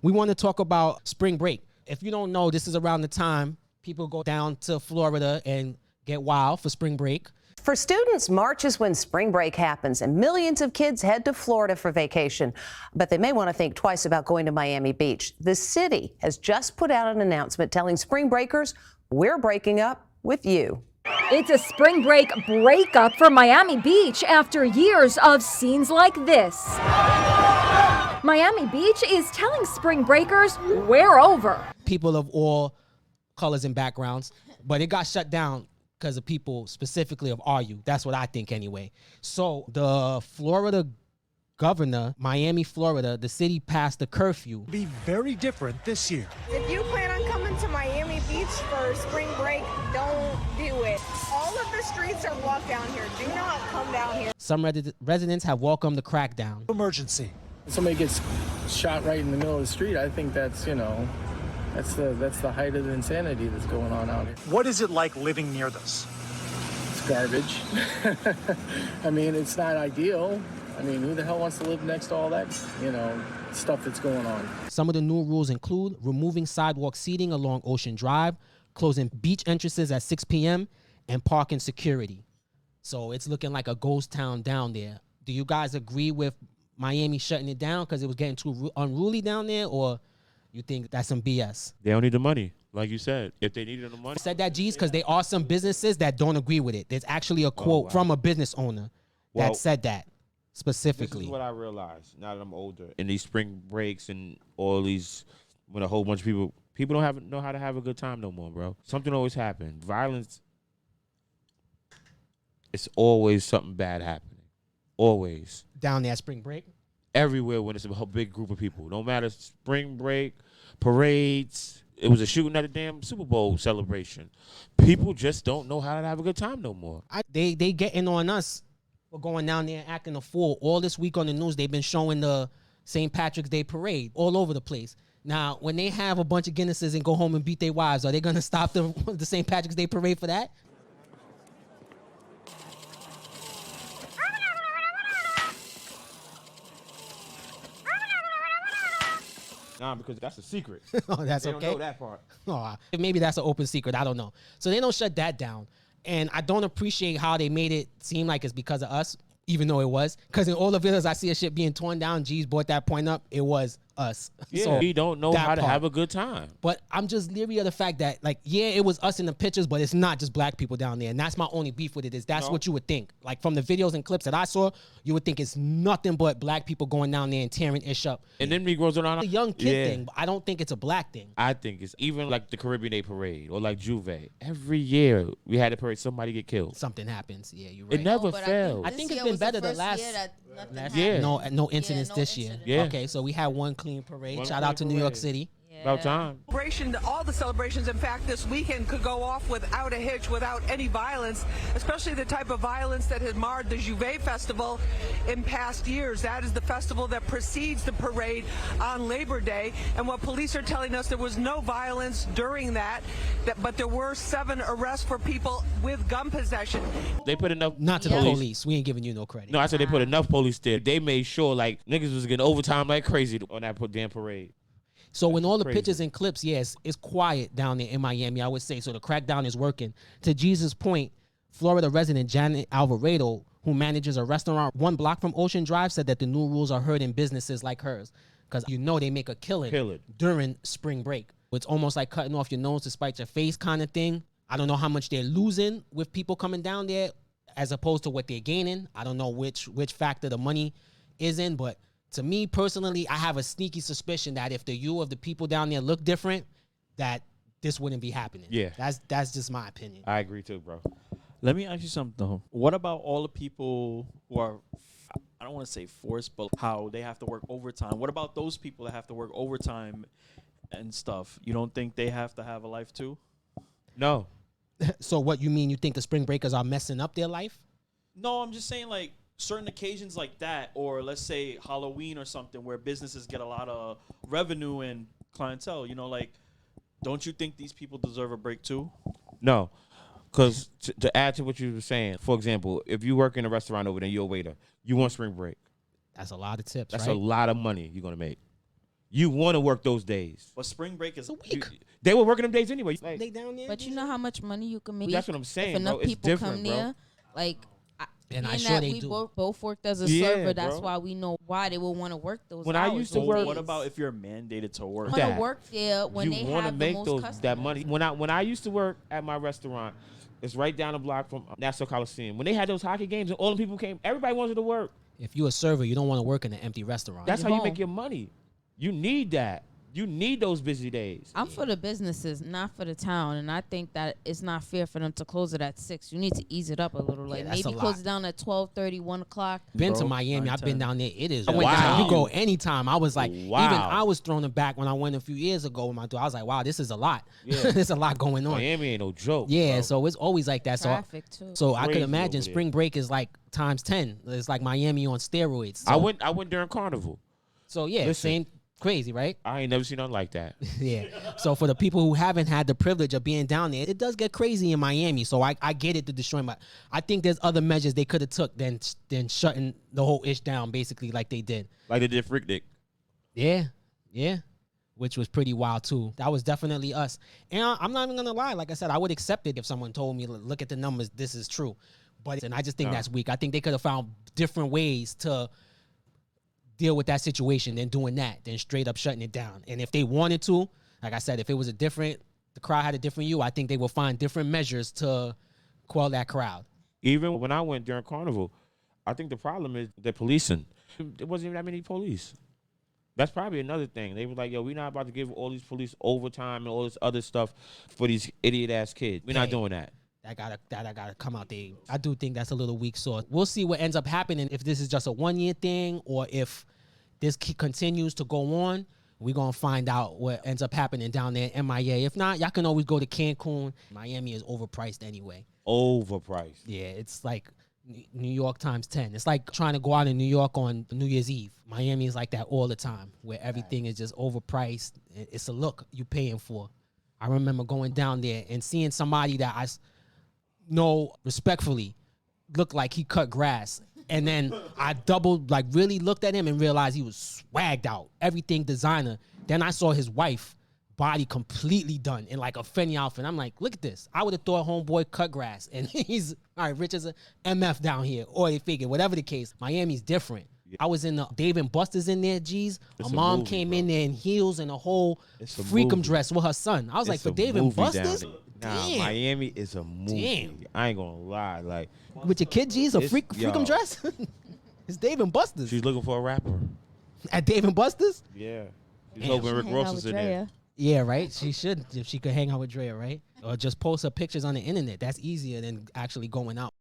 we want to talk about spring break. If you don't know, this is around the time people go down to Florida and get wild for spring break. For students, March is when spring break happens, and millions of kids head to Florida for vacation. But they may want to think twice about going to Miami Beach. The city has just put out an announcement telling spring breakers, we're breaking up with you. It's a spring break breakup for Miami Beach after years of scenes like this. Miami Beach is telling spring breakers, we're over. People of all colors and backgrounds, but it got shut down because of people specifically of RU. That's what I think anyway. So the Florida governor, Miami, Florida, the city passed a curfew. Be very different this year. If you plan on coming to Miami Beach for spring break, don't do it. All of the streets are blocked down here. Do not come down here. Some residents have welcomed the crackdown. Emergency. Somebody gets shot right in the middle of the street. I think that's, that's the height of the insanity that's going on out here. What is it like living near this? It's garbage. I mean, it's not ideal. I mean, who the hell wants to live next to all that, stuff that's going on? Some of the new rules include removing sidewalk seating along Ocean Drive, closing beach entrances at 6 p.m., and parking security. So it's looking like a ghost town down there. Do you guys agree with Miami shutting it down because it was getting too unruly down there, or you think that's some BS? They don't need the money, like you said. If they needed the money. I said that, G's, because there are some businesses that don't agree with it. There's actually a quote from a business owner that said that specifically. This is what I realized now that I'm older. In these spring breaks and all these, when a whole bunch of people don't know how to have a good time no more, bro. Something always happens. Violence, it's always something bad happening. Always. Down there at spring break? Everywhere when it's a big group of people. No matter spring break, parades. It was a shooting at a damn Super Bowl celebration. People just don't know how to have a good time no more. They getting on us for going down there and acting a fool. All this week on the news, they've been showing the St. Patrick's Day parade all over the place. Now, when they have a bunch of Guinnesses and go home and beat their wives, are they going to stop the St. Patrick's Day parade for that? Nah, because that's a secret. Oh, that's they okay. They don't know that part. Oh, maybe that's an open secret. I don't know. So they don't shut that down. And I don't appreciate how they made it seem like it's because of us, even though it was. Because in all the videos I see a shit being torn down, G's brought that point up, it was us. Yeah, so we don't know how to have a good time. But I'm just leery of the fact that, like, yeah, it was us in the pictures, but it's not just black people down there. And that's my only beef with it is that's what you would think. Like, from the videos and clips that I saw, you would think it's nothing but black people going down there and tearing ish up. And then Negroes around. It's a young kid thing, but I don't think it's a black thing. I think it's even like the Caribbean Day Parade or like Juve. Every year we had a parade, somebody get killed. Something happens. Yeah, you're right. It never failed. I think it's been better the last year. No incidents this year. Yeah. Okay, so we had one clean parade. Shout out to New York City. About time. All the celebrations, in fact, this weekend could go off without a hitch, without any violence, especially the type of violence that has marred the Juve Festival in past years. That is the festival that precedes the parade on Labor Day. And what police are telling us, there was no violence during that, but there were 7 arrests for people with gun possession. They put enough. Not to the police. We ain't giving you no credit. No, I said they put enough police there. They made sure like niggas was getting overtime like crazy on that damn parade. So when all the pictures and clips, yes, it's quiet down there in Miami, I would say. So the crackdown is working. To Jesus' point, Florida resident Janet Alvarado, who manages a restaurant 1 block from Ocean Drive, said that the new rules are hurting businesses like hers. Because they make a killing during spring break. It's almost like cutting off your nose to spite your face kind of thing. I don't know how much they're losing with people coming down there as opposed to what they're gaining. I don't know which factor the money is in, but to me personally, I have a sneaky suspicion that if the you of the people down there look different, that this wouldn't be happening. Yeah. That's just my opinion. I agree too, bro. Let me ask you something though. What about all the people who are, I don't want to say forced, but how they have to work overtime? What about those people that have to work overtime and stuff? You don't think they have to have a life too? No. So what you mean? You think the spring breakers are messing up their life? No, I'm just saying like certain occasions like that, or let's say Halloween or something where businesses get a lot of revenue and clientele, like, don't you think these people deserve a break too? No, because to add to what you were saying, for example, if you work in a restaurant over there, you're a waiter, you want spring break. That's a lot of tips, That's right? a lot of money you're going to make. You want to work those days. But spring break is a week. They were working them days anyway. Like, They down there. But you know how much money you can make. That's what I'm saying, If enough bro. It's people different, come bro. there, like. And I'm being sure that they we do. both worked as a Yeah, server, that's bro. why we know why they will want to work those When hours. I used to those work- days. What about if you're mandated to work? I want to that? work there when they you want to have the make most those customers. that money. When I used to work at my restaurant, it's right down the block from Nassau Coliseum. When they had those hockey games and all the people came, everybody wanted to work. If you're a server, you don't want to work in an empty restaurant. That's You're how you home. make your money. You need that. You need those busy days. I'm for the businesses, not for the town, and I think that it's not fair for them to close it at 6. You need to ease it up a little, like that's maybe a close lot. it down at 12:30, 1 o'clock. Been to Bro, Miami. 9, I've been 10. down there. It is. Wow. I went down. You go anytime. I was like, Wow. even I was thrown aback when I went a few years ago with my daughter. I was like, wow, this is a lot. Yeah. There's a lot going on. Miami ain't no joke. Yeah, bro. so it's always like that. Traffic too. So I could Crazy imagine over there. spring break is like times 10. It's like Miami on steroids. So, I went during Carnival. So yeah, Listen. same crazy, right? I ain't never seen nothing like that. Yeah. So for the people who haven't had the privilege of being down there, it does get crazy in Miami. So I get it to destroy my. I think there's other measures they could have took than shutting the whole ish down basically like they did. Like they did Freak Dick. Yeah, yeah, which was pretty wild too. That was definitely us. And I'm not even gonna lie. Like I said, I would accept it if someone told me, look at the numbers, this is true. But and I just think that's weak. I think they could have found different ways to deal with that situation than doing that, than straight up shutting it down. And if they wanted to, like I said, if it was the crowd had a different view, I think they will find different measures to quell that crowd. Even when I went during Carnival, I think the problem is the policing. There wasn't even that many police. That's probably another thing. They were like, yo, we're not about to give all these police overtime and all this other stuff for these idiot-ass kids. We're not doing that. That gotta come out there. I do think that's a little weak sauce. We'll see what ends up happening, if this is just a 1-year thing or if this continues to go on. We're gonna find out what ends up happening down there in MIA. If not, y'all can always go to Cancun. Miami is overpriced anyway. Overpriced. Yeah, it's like New York times 10. It's like trying to go out in New York on New Year's Eve. Miami is like that all the time, where everything is just overpriced. It's a look you paying for. I remember going down there and seeing somebody that I know respectfully looked like he cut grass. And then I really looked at him and realized he was swagged out. Everything designer. Then I saw his wife, body completely done in like a Fendi outfit. I'm like, look at this. I would have thought homeboy cut grass. And he's, all right, rich as a MF down here. Or they figure, whatever the case, Miami's different. I was in the Dave and Buster's in there, G's. It's A a mom movie, came bro. in there in heels and a whole It's a freakum movie. dress with her son. I was like, It's for a Dave and movie down Buster's? there. Nah, Damn. Miami is a movie. Damn. I ain't gonna lie. Like, With your kid, G's, a It's- freakum yo. dress? It's Dave and Buster's. she's looking for a rapper. At Dave and Buster's? Yeah. She's Damn. hoping Rick Hang Ross out is with in there. Drea. Yeah, right? She should, if she could hang out with Drea, right? Or just post her pictures on the internet. That's easier than actually going out.